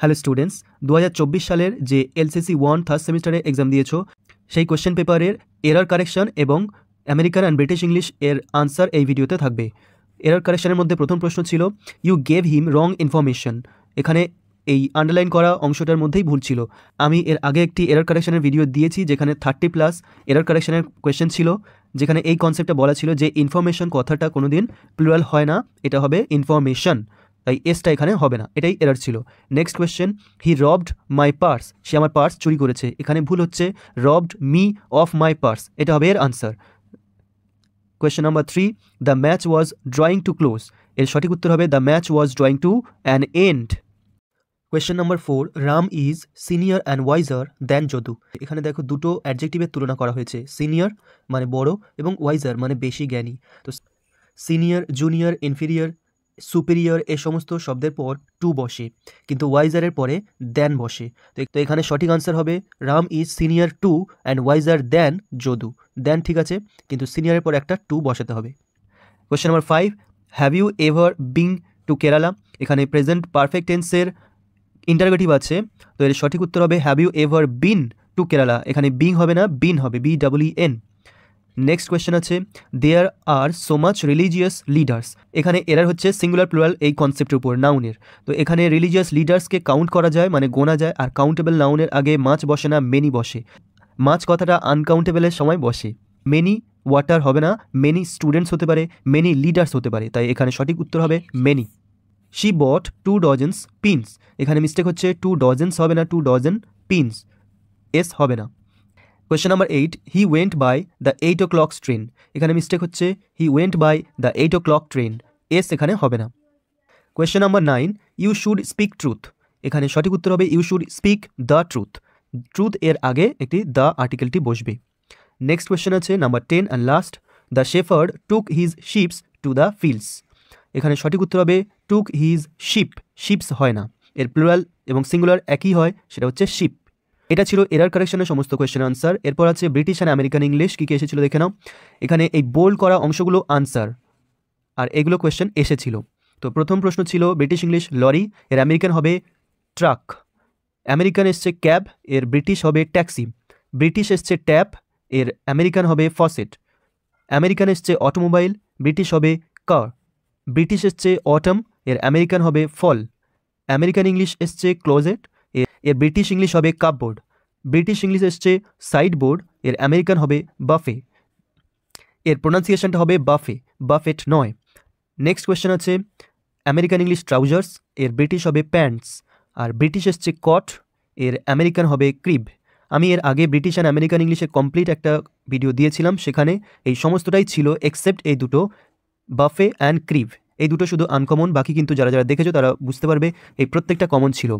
Hello students, 2024 সালের যে LCC 1 third সেমিস্টারে এক্সাম দিয়েছো সেই কোয়েশ্চেন পেপারের এরর কারেকশন এবং আমেরিকান অ্যান্ড ব্রিটিশ ইংলিশ এর আনসার এই ভিডিওতে থাকবে। এরর কারেকশনের মধ্যে প্রথম প্রশ্ন ছিল you gave him wrong information. এখানে এই আন্ডারলাইন করা অংশটার মধ্যেই ভুল ছিল। আমি এর আগে একটি এরর কারেকশনের ভিডিও দিয়েছি যেখানে 30+ এরর কারেকশনের কোয়েশ্চেন ছিল, যেখানে এই কনসেপ্টটা বলা ছিল যে ইনফরমেশন কথাটা কোনোদিন প্লুরাল হয় না, এটা হবে ইনফরমেশন, তাই এসটা এখানে হবে না, এটাই এরর ছিল। Next question, he robbed my purse, সে আমার পার্স চুরি করেছে। এখানে ভুল হচ্ছে, robbed me of my purse, এটা হবে এর answer. Question number 3, the match was drawing to close, এর সঠিক উত্তর হবে the match was drawing to an end. Question number 4, Ram is senior and wiser than Jadu. এখানে দেখো দুটো অ্যাডজেক্টিভের তুলনা করা হয়েছে, সিনিয়র মানে বড় এবং ওয়াইজার মানে বেশি জ্ঞানী। তো সিনিয়র, জুনিয়র, ইনফিরিয়র, সুপিরিয়র এ সমস্ত শব্দের পর টু বসে, কিন্তু ওয়াইজারের পরে দ্যান বসে। তো এখানে সঠিক আনসার হবে Ram is senior to and wiser than Jadu. Than ঠিক আছে, কিন্তু সিনিয়রের পর একটা টু বসাতে হবে। Question number 5, have you ever being to Kerala. এখানে প্রেজেন্ট পারফেক্ট টেন্সের ইন্টারোগেটিভ আছে, তো এর সঠিক উত্তর হবে have you ever been to Kerala. এখানে বিং হবে না, বিন হবে, BEEN। নেক্সট কোয়েশ্চেন আছে, দেয়ার আর সো মাচ রিলিজিয়াস লিডার্স। এখানে এরার হচ্ছে সিঙ্গুলার প্লুরাল এই কনসেপ্টের উপর, নাউনের। তো এখানে রিলিজিয়াস লিডার্সকে কাউন্ট করা যায়, মানে গোনা যায়, আর কাউন্টেবল নাউনের আগে মাছ বসে না, মেনি বসে। মাছ কথাটা আনকাউন্টেবলের সময় বসে। মেনি ওয়াটার হবে না, মেনি স্টুডেন্টস হতে পারে, মেনি লিডার্স হতে পারে, তাই এখানে সঠিক উত্তর হবে many. She bought 2 dozens pins, এখানে মিস্টেক হচ্ছে 2 ডজনস হবে না, 2 ডজন পিনস, এস হবে না। Question number 8, he went by the 8 o'clock train. এখানে মিস্টেক হচ্ছে he went by the 8 o'clock train, S এখানে হবে না। Question number 9, you should speak truth. এখানে সঠিক উত্তর হবে you should speak the truth. Truth এর আগে একটি দ্য আর্টিকেলটি বসবে। নেক্সট কোয়েশ্চেন আছে number 10 and last, the shepherd took his sheeps to the fields. এখানে সঠিক উত্তর হবে টুক হিজ শিপ, শিপস হয় না, এর প্লুরাল এবং সিঙ্গুলার একই হয়, সেটা হচ্ছে শিপ। এটা ছিল এরর কারেকশনের সমস্ত কোয়েশ্চেন আনসার। এরপর আছে ব্রিটিশ অ্যান্ড আমেরিকান ইংলিশ, কী কী এসেছিল দেখে নাও। এখানে এই বোল্ড করা অংশগুলো আনসার, আর এগুলো কোয়েশ্চেন এসেছিল। তো প্রথম প্রশ্ন ছিল ব্রিটিশ ইংলিশ লরি, এর আমেরিকান হবে ট্রাক। আমেরিকান এসছে ক্যাব, এর ব্রিটিশ হবে ট্যাক্সি। ব্রিটিশ এসছে ট্যাপ, এর আমেরিকান হবে ফসেট। আমেরিকান এসছে অটোমোবাইল, ব্রিটিশ হবে কার। ব্রিটিশ এসছে অটম, এর আমেরিকান হবে ফল। আমেরিকান ইংলিশ এসছে ক্লোজেট, এর ব্রিটিশ ইংলিশ হবে কাপবোর্ড। ব্রিটিশ ইংলিশ এসছে সাইডবোর্ড, এর আমেরিকান হবে বাফে। এর প্রোনাউন্সিয়েশনটা হবে বাফে, বাফেট নয়। নেক্সট কোয়েশ্চেন আছে আমেরিকান ইংলিশ ট্রাউজার্স, এর ব্রিটিশ হবে প্যান্টস। আর ব্রিটিশ এসছে কট, এর আমেরিকান হবে ক্রিব। আমি এর আগে ব্রিটিশ অ্যান্ড আমেরিকান ইংলিশের কমপ্লিট একটা ভিডিও দিয়েছিলাম, সেখানে এই সমস্তটাই ছিল এক্সেপ্ট এই দুটো, বাফে অ্যান্ড ক্রিব। এই দুটো শুধু আনকমন, বাকি কিন্তু যারা যারা দেখেছো তারা বুঝতে পারবে এই প্রত্যেকটা কমন ছিল।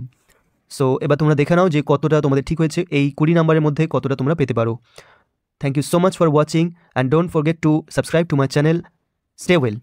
সো এবার তোমরা দেখে নাও যে কতটা তোমাদের ঠিক হয়েছে, এই 20 নাম্বারের মধ্যে কতটা তোমরা পেতে পারো। Thank you so much for watching and don't forget to subscribe to my channel. Stay well.